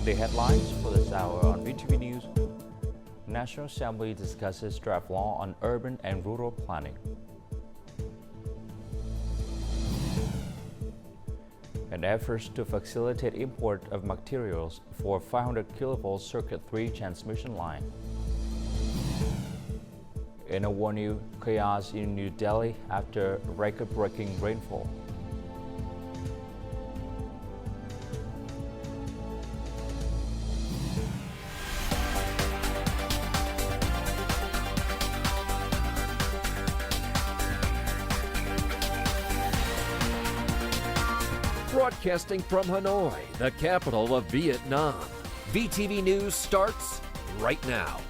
In the headlines for this hour on VTV News, National Assembly discusses draft law on urban and rural planning. And efforts to facilitate import of materials for 500 kV Circuit 3 transmission line. In a warning, chaos in New Delhi after record-breaking rainfall. Broadcasting from Hanoi, the capital of Vietnam. VTV News starts right now.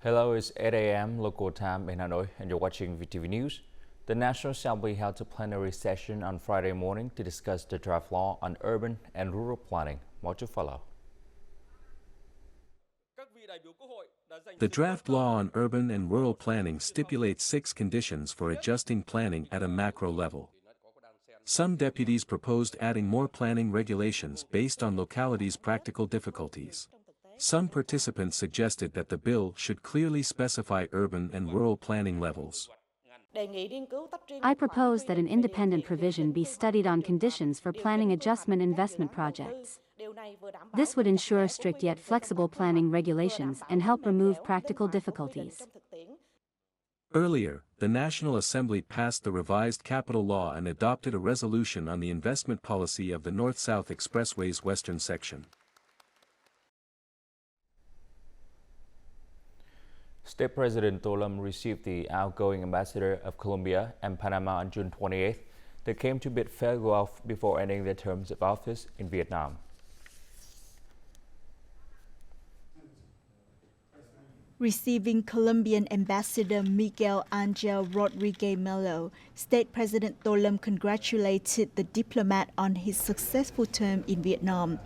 Hello, it's 8 a.m. local time in Hanoi, and you're watching VTV News. The National Assembly held a plenary session on Friday morning to discuss the draft law on urban and rural planning. More to follow. The draft law on urban and rural planning stipulates 6 conditions for adjusting planning at a macro level. Some deputies proposed adding more planning regulations based on localities' practical difficulties. Some participants suggested that the bill should clearly specify urban and rural planning levels. I propose that an independent provision be studied on conditions for planning adjustment investment projects. This would ensure strict yet flexible planning regulations and help remove practical difficulties. Earlier, the National Assembly passed the revised capital law and adopted a resolution on the investment policy of the North-South Expressway's western section. State President Tô Lâm received the outgoing ambassador of Colombia and Panama on June 28th. They came to bid farewell before ending their terms of office in Vietnam. Receiving Colombian Ambassador Miguel Angel Rodriguez Melo, State President Tô Lâm congratulated the diplomat on his successful term in Vietnam.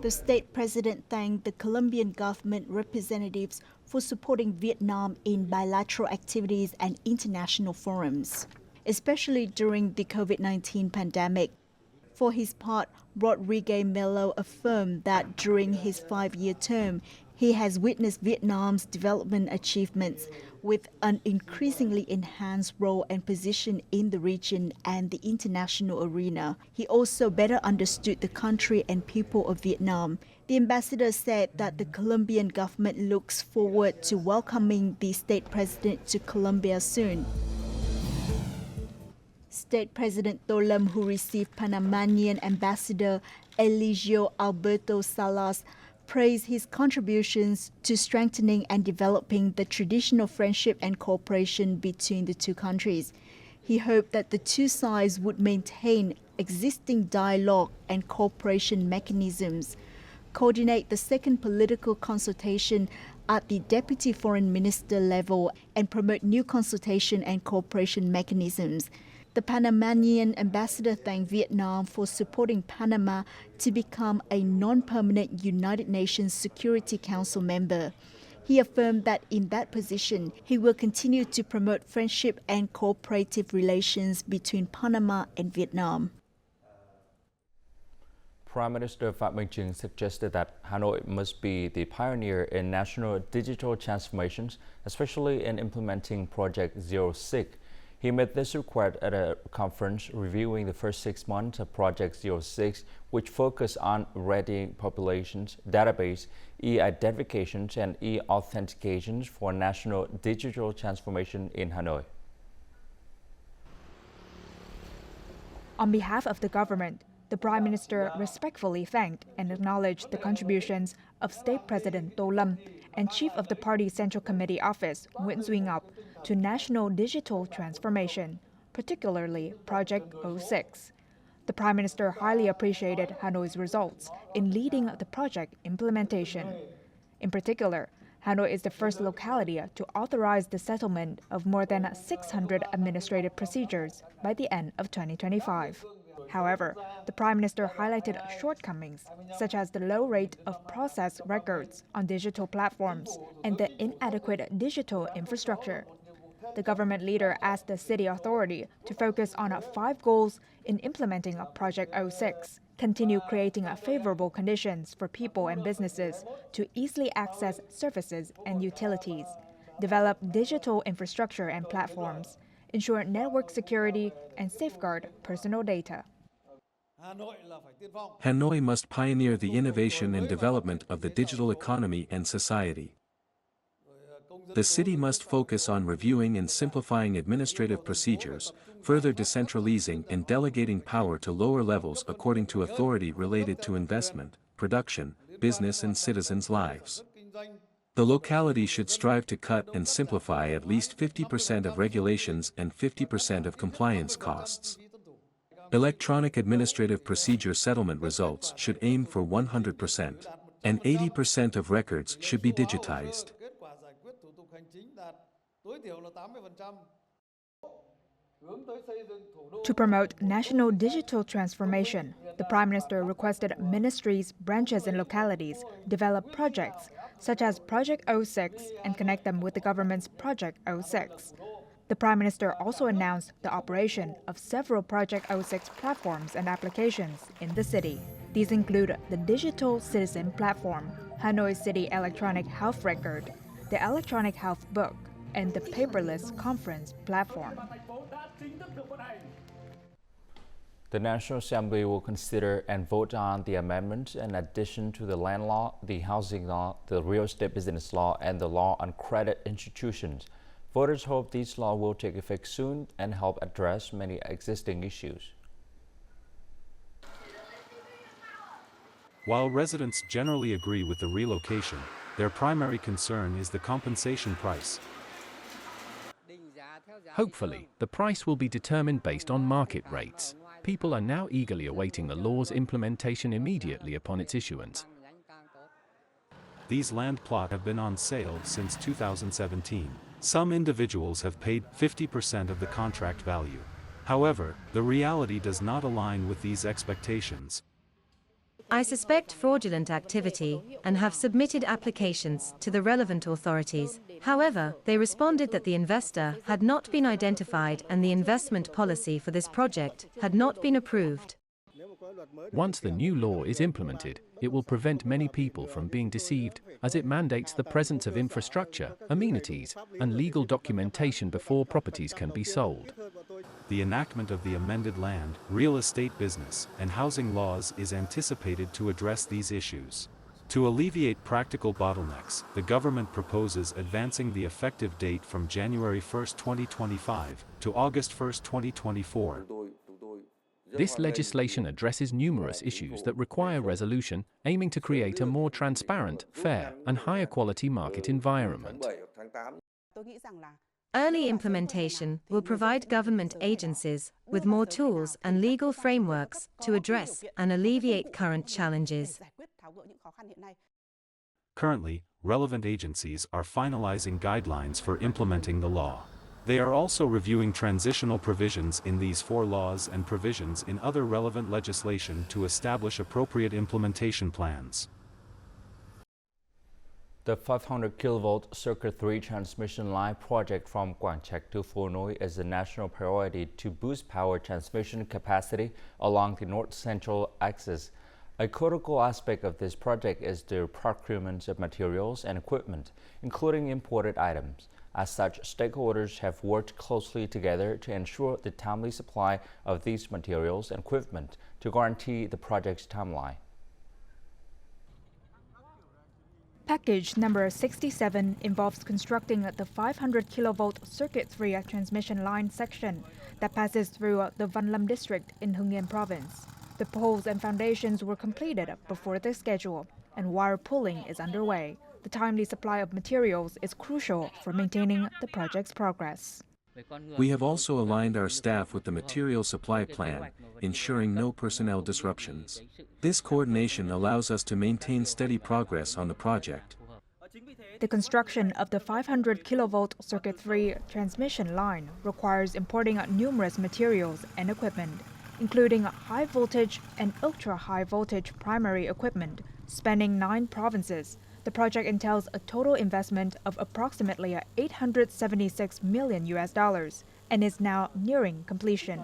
The state president thanked the Colombian government representatives for supporting Vietnam in bilateral activities and international forums, especially during the COVID-19 pandemic. For his part, Rodriguez Melo affirmed that during his 5-year term, he has witnessed Vietnam's development achievements with an increasingly enhanced role and position in the region and the international arena. He also better understood the country and people of Vietnam. The ambassador said that the Colombian government looks forward to welcoming the state president to Colombia soon. State President Tô Lâm, who received Panamanian Ambassador Eligio Alberto Salas, praised his contributions to strengthening and developing the traditional friendship and cooperation between the two countries. He hoped that the two sides would maintain existing dialogue and cooperation mechanisms, coordinate the second political consultation at the Deputy Foreign Minister level, and promote new consultation and cooperation mechanisms. The Panamanian ambassador thanked Vietnam for supporting Panama to become a non-permanent United Nations Security Council member. He affirmed that in that position, he will continue to promote friendship and cooperative relations between Panama and Vietnam. Prime Minister Phạm Minh Chính suggested that Hanoi must be the pioneer in national digital transformations, especially in implementing Project 06. He made this request at a conference reviewing the first 6 months of Project 06, which focused on readying populations, database, e-identifications, and e-authentications for national digital transformation in Hanoi. On behalf of the government, the Prime Minister respectfully thanked and acknowledged the contributions of State President Tô Lâm and Chief of the Party Central Committee Office Nguyễn Duy Ngọc to national digital transformation, particularly Project 06. The Prime Minister highly appreciated Hanoi's results in leading the project implementation. In particular, Hanoi is the first locality to authorize the settlement of more than 600 administrative procedures by the end of 2025. However, the Prime Minister highlighted shortcomings, such as the low rate of process records on digital platforms and the inadequate digital infrastructure. The government leader asked the city authority to focus on 5 goals in implementing Project 06, continue creating favorable conditions for people and businesses to easily access services and utilities, develop digital infrastructure and platforms, ensure network security, and safeguard personal data. Hanoi must pioneer the innovation and development of the digital economy and society. The city must focus on reviewing and simplifying administrative procedures, further decentralizing and delegating power to lower levels according to authority related to investment, production, business and citizens' lives. The locality should strive to cut and simplify at least 50% of regulations and 50% of compliance costs. Electronic administrative procedure settlement results should aim for 100%, and 80% of records should be digitized. To promote national digital transformation, the Prime Minister requested ministries, branches and localities develop projects such as Project 06 and connect them with the government's Project 06. The Prime Minister also announced the operation of several Project 06 platforms and applications in the city. These include the Digital Citizen Platform, Hanoi City Electronic Health Record, the Electronic Health Book, and the Paperless Conference Platform. The National Assembly will consider and vote on the amendments in addition to the land law, the housing law, the real estate business law, and the law on credit institutions. Voters hope these laws will take effect soon and help address many existing issues. While residents generally agree with the relocation, their primary concern is the compensation price. Hopefully, the price will be determined based on market rates. People are now eagerly awaiting the law's implementation immediately upon its issuance. These land plots have been on sale since 2017. Some individuals have paid 50% of the contract value. However, the reality does not align with these expectations. I suspect fraudulent activity and have submitted applications to the relevant authorities. However, they responded that the investor had not been identified and the investment policy for this project had not been approved. Once the new law is implemented, it will prevent many people from being deceived, as it mandates the presence of infrastructure, amenities, and legal documentation before properties can be sold. The enactment of the amended land, real estate business, and housing laws is anticipated to address these issues. To alleviate practical bottlenecks, the government proposes advancing the effective date from January 1, 2025 to August 1, 2024. This legislation addresses numerous issues that require resolution, aiming to create a more transparent, fair, and higher quality market environment. Early implementation will provide government agencies with more tools and legal frameworks to address and alleviate current challenges. Currently, relevant agencies are finalizing guidelines for implementing the law. They are also reviewing transitional provisions in these 4 laws and provisions in other relevant legislation to establish appropriate implementation plans. The 500 kilovolt Circuit 3 transmission line project from Quang Trạch to Phô Noi is a national priority to boost power transmission capacity along the north-central axis. A critical aspect of this project is the procurement of materials and equipment, including imported items. As such, stakeholders have worked closely together to ensure the timely supply of these materials and equipment to guarantee the project's timeline. Package number 67 involves constructing the 500 kilovolt Circuit 3 transmission line section that passes through the Van Lam district in Hoi An province. The poles and foundations were completed before the schedule, and wire pulling is underway. The timely supply of materials is crucial for maintaining the project's progress. We have also aligned our staff with the material supply plan, ensuring no personnel disruptions. This coordination allows us to maintain steady progress on the project. The construction of the 500 kilovolt Circuit 3 transmission line requires importing numerous materials and equipment, including high voltage and ultra-high voltage primary equipment Spanning 9 provinces, the project entails a total investment of approximately $876 million and is now nearing completion.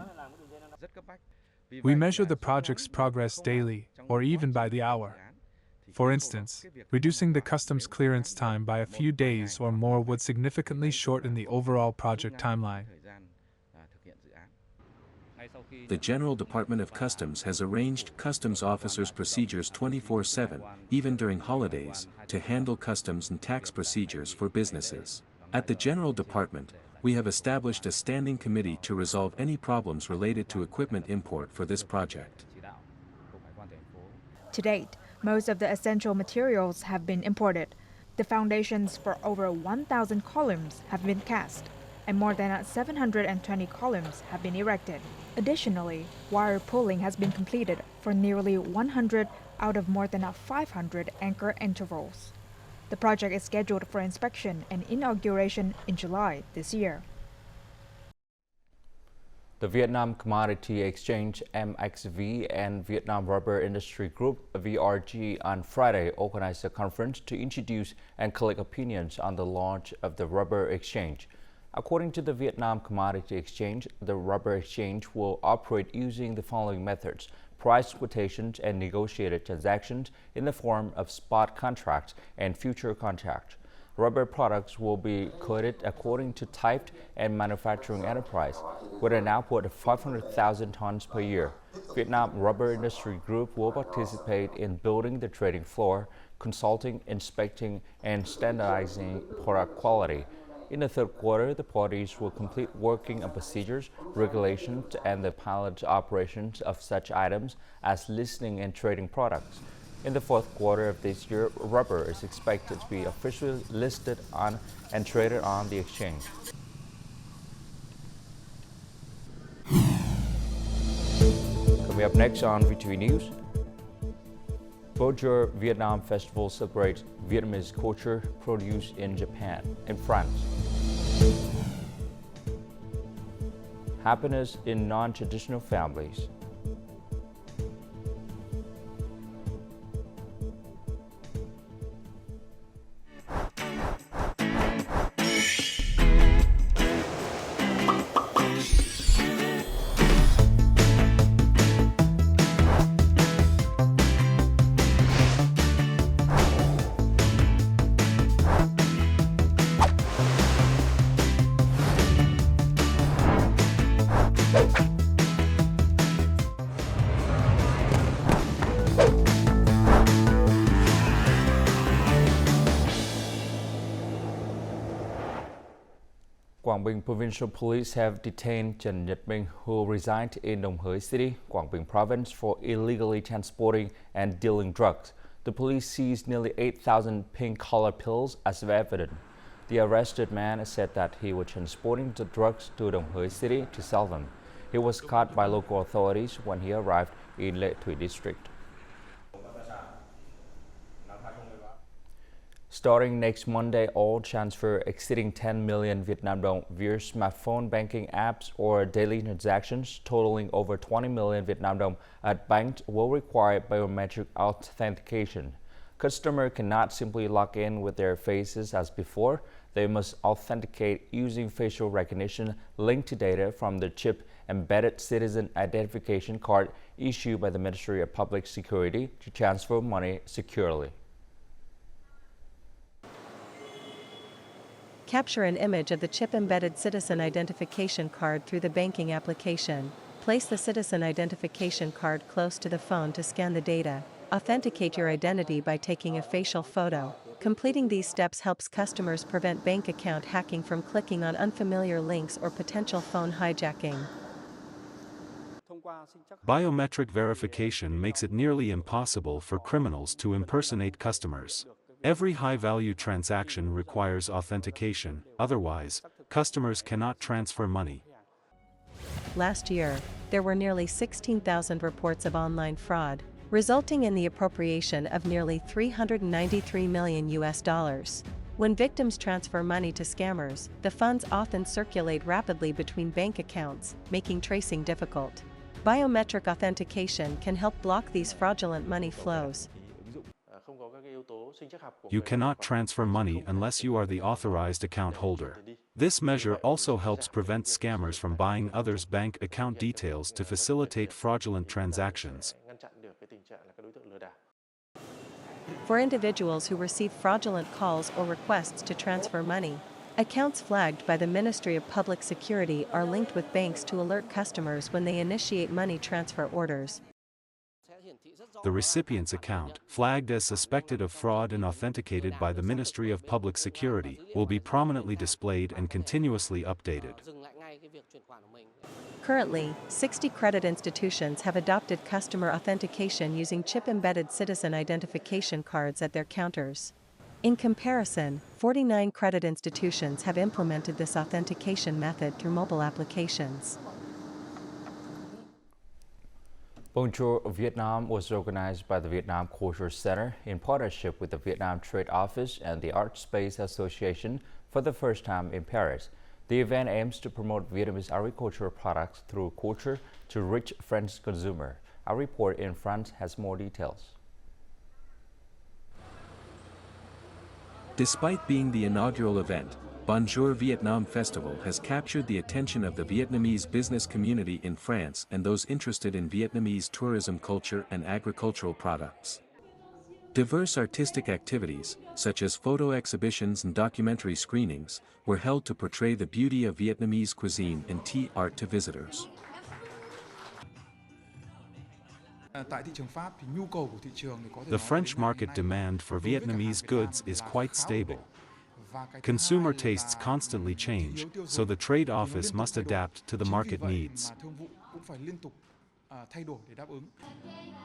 We measure the project's progress daily, or even by the hour. For instance, reducing the customs clearance time by a few days or more would significantly shorten the overall project timeline. The General Department of Customs has arranged customs officers' procedures 24/7, even during holidays, to handle customs and tax procedures for businesses. At the General Department, we have established a standing committee to resolve any problems related to equipment import for this project. To date, most of the essential materials have been imported. The foundations for over 1,000 columns have been cast, and more than 720 columns have been erected. Additionally, wire pulling has been completed for nearly 100 out of more than 500 anchor intervals. The project is scheduled for inspection and inauguration in July this year. The Vietnam Commodity Exchange MXV and Vietnam Rubber Industry Group VRG on Friday organized a conference to introduce and collect opinions on the launch of the rubber exchange. According to the Vietnam Commodity Exchange, the rubber exchange will operate using the following methods: price quotations and negotiated transactions in the form of spot contracts and future contracts. Rubber products will be quoted according to type and manufacturing enterprise, with an output of 500,000 tons per year. Vietnam Rubber Industry Group will participate in building the trading floor, consulting, inspecting, and standardizing product quality. In the third quarter, the parties will complete working on procedures, regulations, and the pilot operations of such items as listing and trading products. In the fourth quarter of this year, rubber is expected to be officially listed on and traded on the exchange. Coming up next on VTV News, Bonjour Vietnam Festival celebrates Vietnamese culture produced in Japan and France. Happiness in non-traditional families. Quảng Bình Provincial Police have detained Trần Nhật Minh, who resigned in Đồng Hới City, Quảng Bình Province, for illegally transporting and dealing drugs. The police seized nearly 8,000 pink color pills as evidence. The arrested man said that he was transporting the drugs to Đồng Hới City to sell them. He was caught by local authorities when he arrived in Lệ Thủy district. Starting next Monday, all transfer exceeding 10 million Vietnam dong via smartphone banking apps or daily transactions totaling over 20 million Vietnam dong at banks will require biometric authentication. Customers cannot simply log in with their faces as before. They must authenticate using facial recognition linked to data from the chip-embedded citizen identification card issued by the Ministry of Public Security to transfer money securely. Capture an image of the chip-embedded citizen identification card through the banking application. Place the citizen identification card close to the phone to scan the data. Authenticate your identity by taking a facial photo. Completing these steps helps customers prevent bank account hacking from clicking on unfamiliar links or potential phone hijacking. Biometric verification makes it nearly impossible for criminals to impersonate customers. Every high-value transaction requires authentication, otherwise, customers cannot transfer money. Last year, there were nearly 16,000 reports of online fraud, resulting in the appropriation of nearly $393 million. When victims transfer money to scammers, the funds often circulate rapidly between bank accounts, making tracing difficult. Biometric authentication can help block these fraudulent money flows. You cannot transfer money unless you are the authorized account holder. This measure also helps prevent scammers from buying others' bank account details to facilitate fraudulent transactions. For individuals who receive fraudulent calls or requests to transfer money, accounts flagged by the Ministry of Public Security are linked with banks to alert customers when they initiate money transfer orders. The recipient's account, flagged as suspected of fraud and authenticated by the Ministry of Public Security, will be prominently displayed and continuously updated. Currently, 60 credit institutions have adopted customer authentication using chip-embedded citizen identification cards at their counters. In comparison, 49 credit institutions have implemented this authentication method through mobile applications. Bonjour Vietnam was organized by the Vietnam Culture Center in partnership with the Vietnam Trade Office and the Art Space Association for the first time in Paris. The event aims to promote Vietnamese agricultural products through culture to reach French consumer. Our report in France has more details. Despite being the inaugural event, Bonjour Vietnam Festival has captured the attention of the Vietnamese business community in France and those interested in Vietnamese tourism culture and agricultural products. Diverse artistic activities, such as photo exhibitions and documentary screenings, were held to portray the beauty of Vietnamese cuisine and tea art to visitors. The French market demand for Vietnamese goods is quite stable. Consumer tastes constantly change, so the trade office must adapt to the market needs.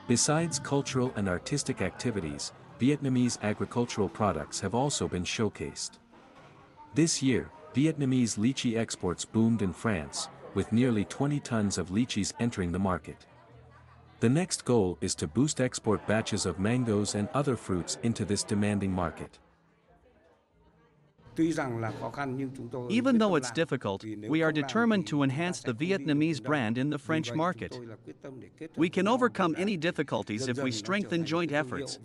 Besides cultural and artistic activities, Vietnamese agricultural products have also been showcased. This year, Vietnamese lychee exports boomed in France, with nearly 20 tons of lychees entering the market. The next goal is to boost export batches of mangoes and other fruits into this demanding market. Even though it's difficult, we are determined to enhance the Vietnamese brand in the French market. We can overcome any difficulties if we strengthen joint efforts.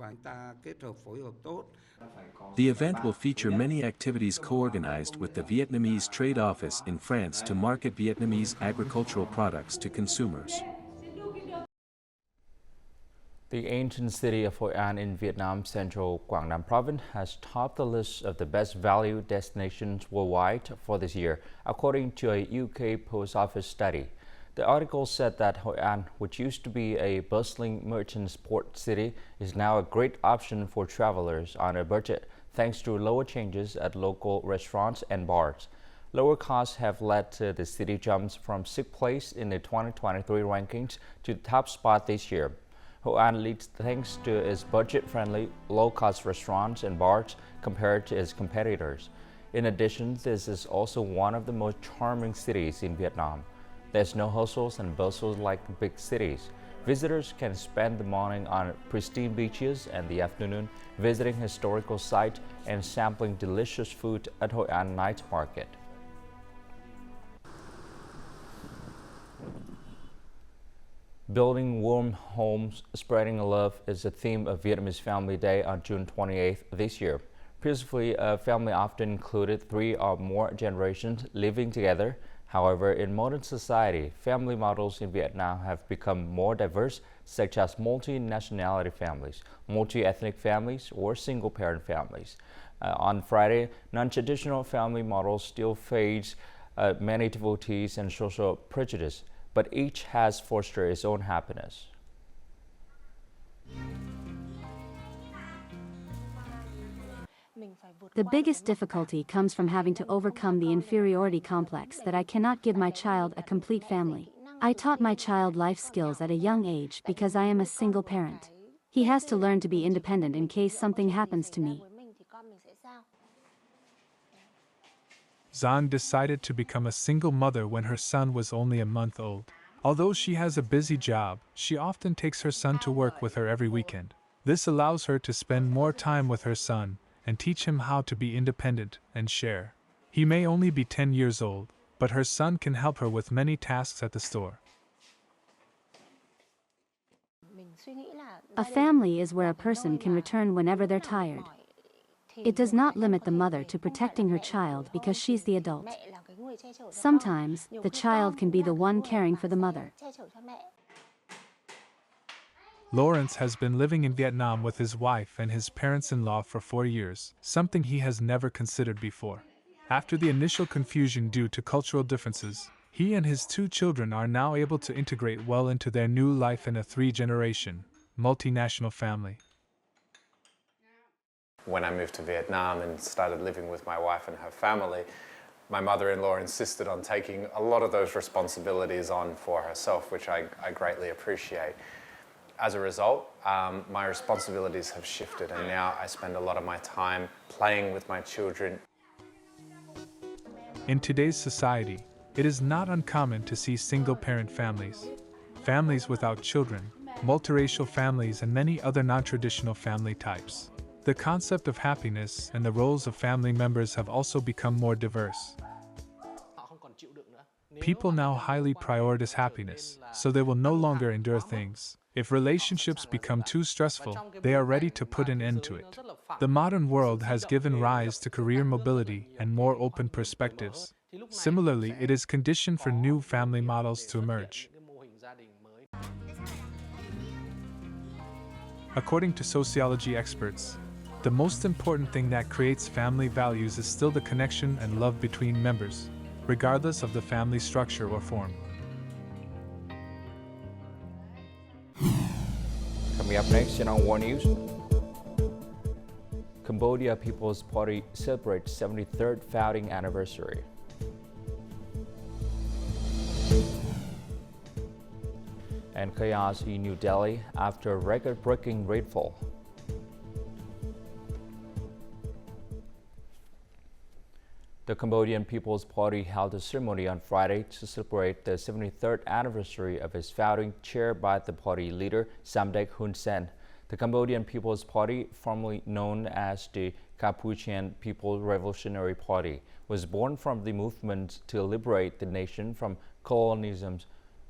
The event will feature many activities co-organized with the Vietnamese Trade Office in France to market Vietnamese agricultural products to consumers. The ancient city of Hoi An in Vietnam's central Quảng Nam province has topped the list of the best value destinations worldwide for this year, according to a UK Post Office study. The article said that Hoi An, which used to be a bustling merchant port city, is now a great option for travelers on a budget, thanks to lower charges at local restaurants and bars. Lower costs have led to the city jumps from 6th place in the 2023 rankings to the top spot this year. Hoi An leads thanks to its budget-friendly, low-cost restaurants and bars compared to its competitors. In addition, this is also one of the most charming cities in Vietnam. There's no hustles and bustles like big cities. Visitors can spend the morning on pristine beaches and the afternoon visiting historical sites and sampling delicious food at Hoi An Night Market. Building warm homes, spreading love is the theme of Vietnamese Family Day on June 28th this year. Previously, a family often included 3 or more generations living together. However, in modern society, family models in Vietnam have become more diverse, such as multi-nationality families, multi-ethnic families, or single-parent families. On Friday, non-traditional family models still face many devotees and social prejudice, but each has fostered its own happiness. The biggest difficulty comes from having to overcome the inferiority complex that I cannot give my child a complete family. I taught my child life skills at a young age because I am a single parent. He has to learn to be independent in case something happens to me. Zan decided to become a single mother when her son was only a month old. Although she has a busy job, she often takes her son to work with her every weekend. This allows her to spend more time with her son and teach him how to be independent and share. He may only be 10 years old, but her son can help her with many tasks at the store. A family is where a person can return whenever they're tired. It does not limit the mother to protecting her child because she's the adult. Sometimes, the child can be the one caring for the mother. Lawrence has been living in Vietnam with his wife and his parents-in-law for 4 years, something he has never considered before. After the initial confusion due to cultural differences, he and his 2 children are now able to integrate well into their new life in a 3-generation, multinational family. When I moved to Vietnam and started living with my wife and her family, my mother-in-law insisted on taking a lot of those responsibilities on for herself, which I greatly appreciate. As a result, my responsibilities have shifted, and now I spend a lot of my time playing with my children. In today's society, it is not uncommon to see single-parent families, families without children, multiracial families, and many other non-traditional family types. The concept of happiness and the roles of family members have also become more diverse. People now highly prioritize happiness, so they will no longer endure things. If relationships become too stressful, they are ready to put an end to it. The modern world has given rise to career mobility and more open perspectives. Similarly, it is conditioned for new family models to emerge. According to sociology experts, the most important thing that creates family values is still the connection and love between members, regardless of the family structure or form. Coming up next in our War News, Cambodia People's Party celebrates 73rd founding anniversary. And chaos in New Delhi after record-breaking rainfall. The Cambodian People's Party held a ceremony on Friday to celebrate the 73rd anniversary of its founding, chaired by the party leader Samdech Hun Sen. The Cambodian People's Party, formerly known as the Cambodian People's Revolutionary Party, was born from the movement to liberate the nation from colonialism.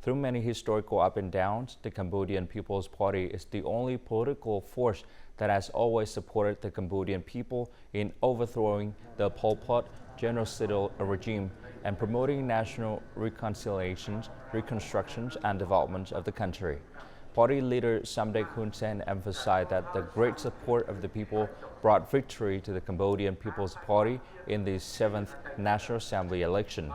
Through many historical ups and downs, the Cambodian People's Party is the only political force that has always supported the Cambodian people in overthrowing the Pol Pot genocidal regime and promoting national reconciliations, reconstructions, and development of the country. Party leader Samdech Hun Sen emphasized that the great support of the people brought victory to the Cambodian People's Party in the 7th National Assembly election.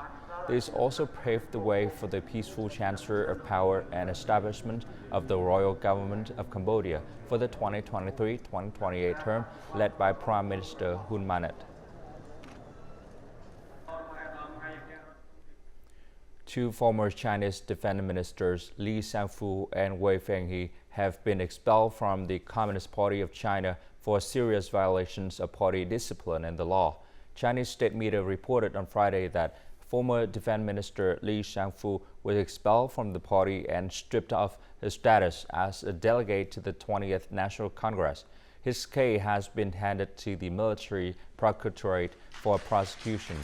This also paved the way for the peaceful transfer of power and establishment of the royal government of Cambodia for the 2023-2028 term led by Prime Minister Hun Manet. 2 former Chinese defense ministers, Li Shangfu and Wei Fenghe, have been expelled from the Communist Party of China for serious violations of party discipline and the law. Chinese state media reported on Friday that former defense minister Li Shangfu was expelled from the party and stripped of his status as a delegate to the 20th National Congress. His case has been handed to the military procuratorate for prosecution.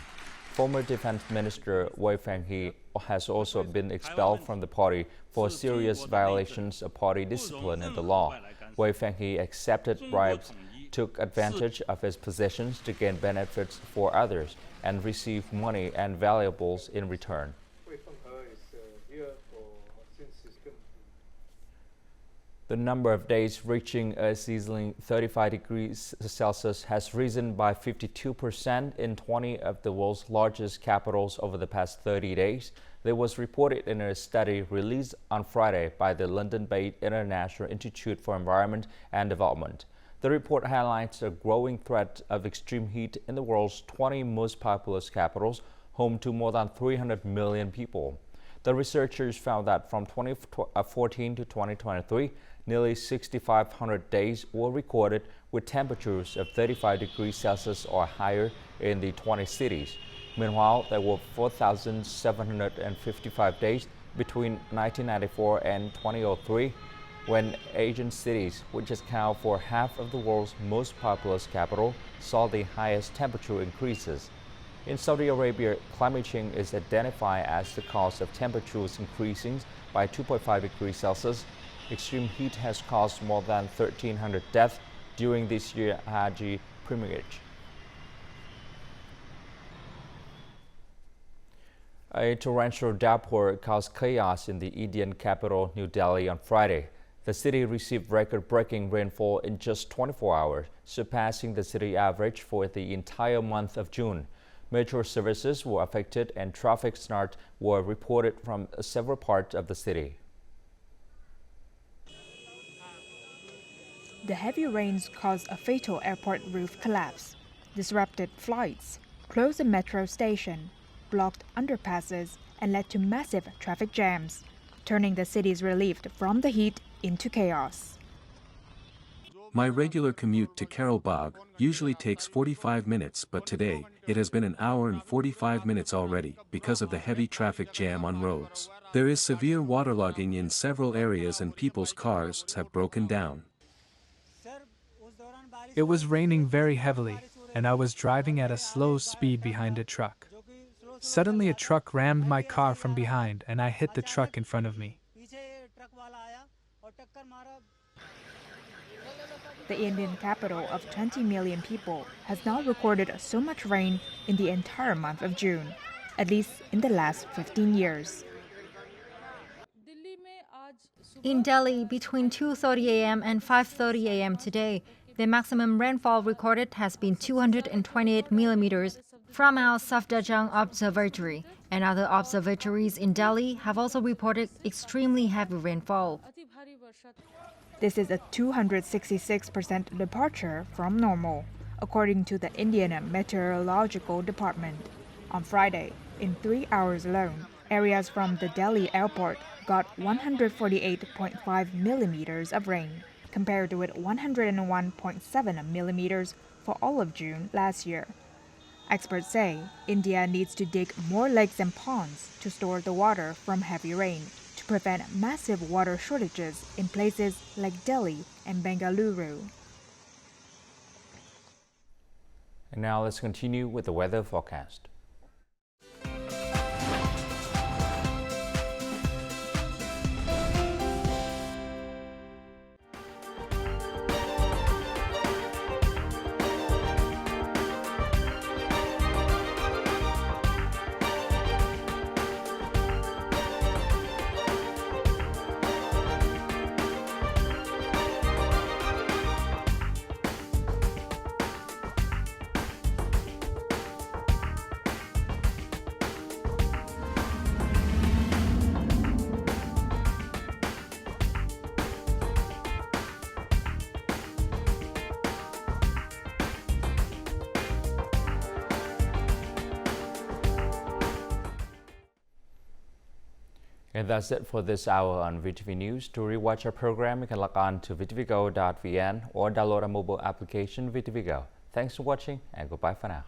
Former Defense Minister Wei Fenghe has also been expelled from the party for serious violations of party discipline and the law. Wei Fenghe accepted bribes, took advantage of his positions to gain benefits for others, and received money and valuables in return. The number of days reaching a sizzling 35 degrees Celsius has risen by 52% in 20 of the world's largest capitals over the past 30 days. That was reported in a study released on Friday by the London-based International Institute for Environment and Development. The report highlights a growing threat of extreme heat in the world's 20 most populous capitals, home to more than 300 million people. The researchers found that from 2014 to 2023, nearly 6,500 days were recorded with temperatures of 35 degrees Celsius or higher in the 20 cities. Meanwhile, there were 4,755 days between 1994 and 2003, when Asian cities, which account for half of the world's most populous capital, saw the highest temperature increases. In Saudi Arabia, climate change is identified as the cause of temperatures increasing by 2.5 degrees Celsius. Extreme heat has caused more than 1,300 deaths during this year's Haji pilgrimage. A torrential downpour caused chaos in the Indian capital, New Delhi, on Friday. The city received record-breaking rainfall in just 24 hours, surpassing the city average for the entire month of June. Metro services were affected and traffic snags were reported from several parts of the city. The heavy rains caused a fatal airport roof collapse, disrupted flights, closed a metro station, blocked underpasses, and led to massive traffic jams, turning the cities relieved from the heat into chaos. My regular commute to Carol Bagh usually takes 45 minutes, but today, it has been an hour and 45 minutes already because of the heavy traffic jam on roads. There is severe waterlogging in several areas and people's cars have broken down. It was raining very heavily, and I was driving at a slow speed behind a truck. Suddenly a truck rammed my car from behind and I hit the truck in front of me. The Indian capital of 20 million people has not recorded so much rain in the entire month of June, at least in the last 15 years. In Delhi, between 2:30 a.m. and 5:30 a.m. today, the maximum rainfall recorded has been 228 millimeters from our Safdarjung Observatory, and other observatories in Delhi have also reported extremely heavy rainfall. This is a 266% departure from normal, according to the Indian Meteorological Department. On Friday, in 3 hours alone, areas from the Delhi airport got 148.5 millimeters of rain, compared with 101.7 millimeters for all of June last year. Experts say India needs to dig more lakes and ponds to store the water from heavy rain to prevent massive water shortages in places like Delhi and Bengaluru. And now let's continue with the weather forecast. And that's it for this hour on VTV News. To rewatch our program, you can log on to vtvgo.vn or download our mobile application VTVgo. Thanks for watching and goodbye for now.